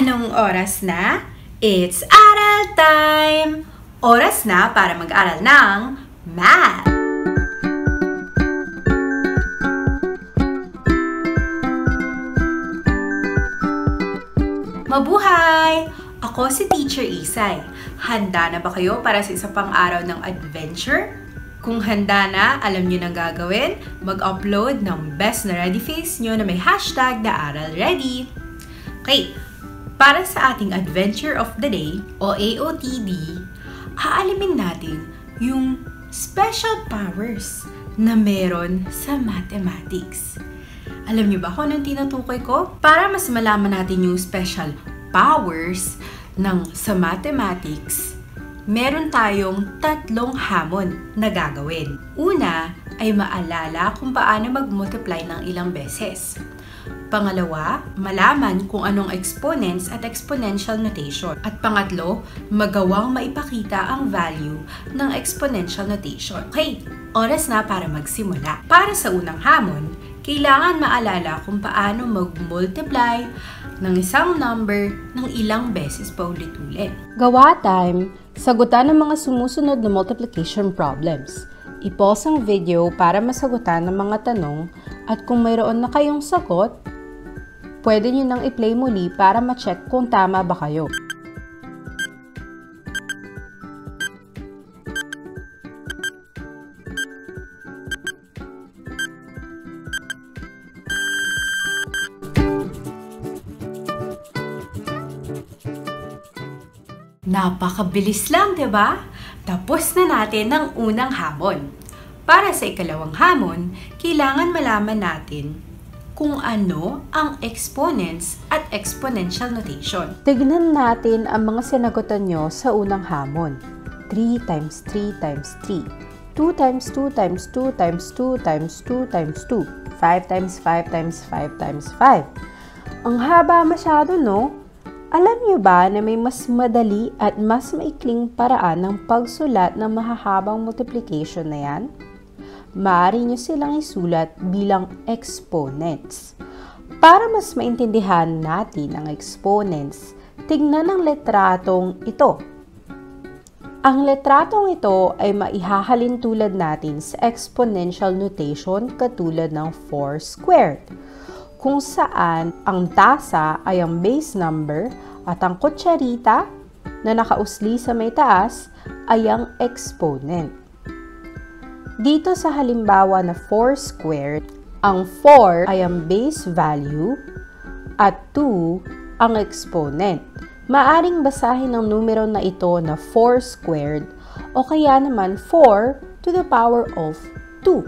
Anong oras na? It's aral time! Oras na para mag-aral ng math! Mabuhay! Ako si Teacher Isay. Handa na ba kayo para sa isa pang araw ng adventure? Kung handa na, alam niyo na gagawin, mag-upload ng best na ready face niyo na may hashtag na Aral Ready. Okay, para sa ating Adventure of the Day o AOTD, aalimin natin yung special powers na meron sa mathematics. Alam niyo ba kung anong tinutukoy ko? Para mas malaman natin yung special powers sa mathematics, meron tayong tatlong hamon na gagawin. Una ay maalala kung paano mag-multiply ng ilang beses. Pangalawa, malaman kung anong exponents at exponential notation. At pangatlo, magawang maipakita ang value ng exponential notation. Okay, oras na para magsimula. Para sa unang hamon, kailangan maalala kung paano mag-multiply ng isang number ng ilang beses pa ulit-ulit. Gawa time, sagutan ang mga sumusunod na multiplication problems. I-pause ang video para masagutan ang mga tanong at kung mayroon na kayong sagot, pwede nyo nang i-play muli para ma-check kung tama ba kayo. Napakabilis lang, 'di ba? Tapos na natin ang unang hamon. Para sa ikalawang hamon, kailangan malaman natin kung ano ang exponents at exponential notation. Tignan natin ang mga sinagutan nyo sa unang hamon. 3 times 3 times 3. 2 times 2 times 2 times 2 times 2 times 2. 5 times 5 times 5 times 5. Ang haba masyado, no? Alam niyo ba na may mas madali at mas maikling paraan ng pagsulat ng mahahabang multiplication na yan? Maaari niyo silang isulat bilang exponents. Para mas maintindihan natin ang exponents, tignan ang letratong ito. Ang letratong ito ay maihahalin tulad natin sa exponential notation katulad ng 4 squared, kung saan ang tasa ay ang base number at ang kutsarita na nakausli sa may taas ay ang exponent. Dito sa halimbawa na 4 squared, ang 4 ay ang base value at 2 ang exponent. Maaring basahin ang numero na ito na 4 squared o kaya naman 4 to the power of 2.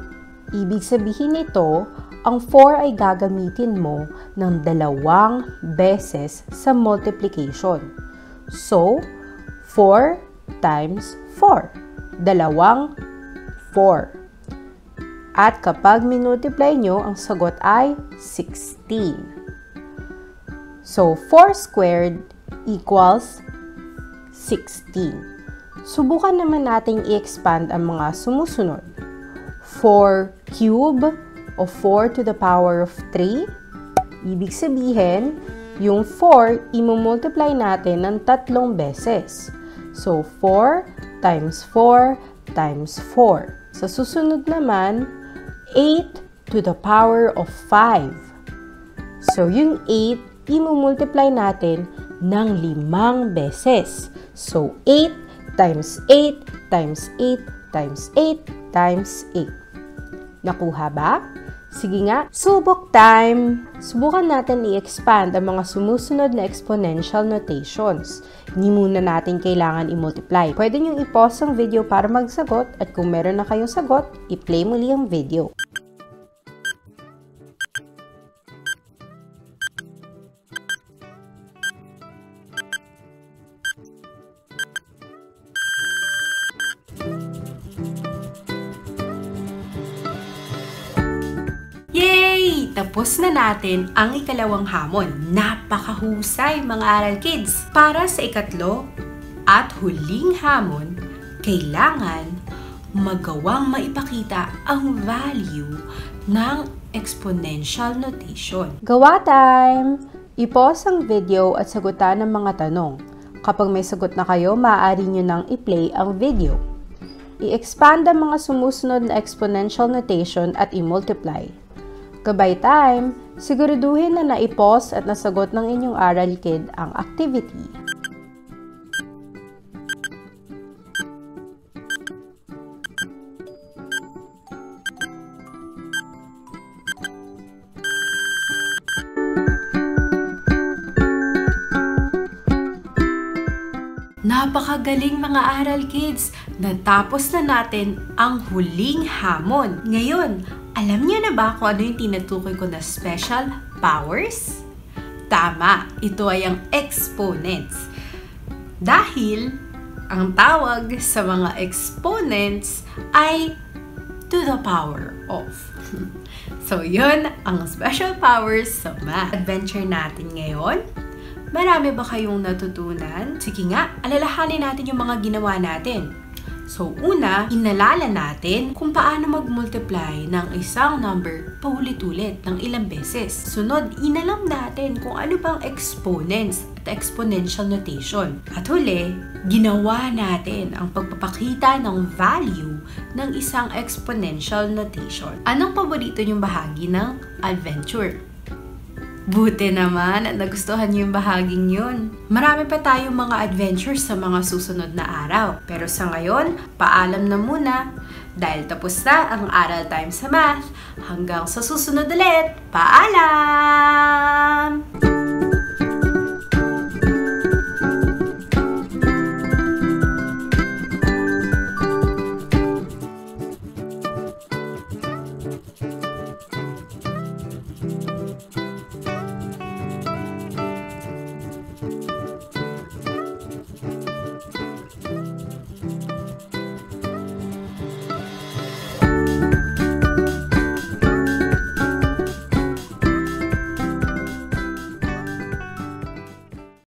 Ibig sabihin nito, ang 4 ay gagamitin mo ng 2 beses sa multiplication. So, 4 times 4. 4. At kapag minultiply nyo, ang sagot ay 16. So, 4 squared equals 16. Subukan naman nating i-expand ang mga sumusunod. 4 cube o 4 to the power of 3. Ibig sabihin, yung 4, imumultiply natin ng 3 beses. So, 4 times 4 times 4. Sa susunod naman, 8 to the power of 5. So, yung 8, imumultiply natin ng 5 beses. So, 8 times 8 times 8 times 8 times 8. Nakuha ba? Sige nga, subok time! Subukan natin i-expand ang mga sumusunod na exponential notations. Hindi muna natin kailangan i-multiply. Pwede niyong i-pause ang video para magsagot at kung meron na kayong sagot, i-play muli ang video. Tapos na natin ang ikalawang hamon. Napakahusay mga Aral Kids! Para sa ikatlo at huling hamon, kailangan magawang maipakita ang value ng exponential notation. Gawa time! I-pause ang video at sagutan ang mga tanong. Kapag may sagot na kayo, maaari nyo nang i-play ang video. I-expand ang mga sumusunod na exponential notation at i-multiply. Gabay time, siguraduhin na na-i-pause at nasagot ng inyong Aral Kid ang activity. Napakagaling mga Aral Kids! Natapos na natin ang huling hamon. Ngayon, alam niyo na ba kung ano yung tinutukoy ko na special powers? Tama, ito ay ang exponents. Dahil ang tawag sa mga exponents ay to the power of. So yun ang special powers sa math. Adventure natin ngayon. Marami ba kayong natutunan? Sige nga, alalahanin natin yung mga ginawa natin. So una, inalala natin kung paano mag-multiply ng isang number paulit-ulit ng ilang beses. Sunod, inalam natin kung ano bang exponents at exponential notation. At huli, ginawa natin ang pagpapakita ng value ng isang exponential notation. Anong paborito niyong bahagi ng adventure? Buti naman at nagustuhan niyo yung bahaging yun. Marami pa tayong mga adventures sa mga susunod na araw. Pero sa ngayon, paalam na muna. Dahil tapos na ang Aral Time sa Math. Hanggang sa susunod ulit, paalam!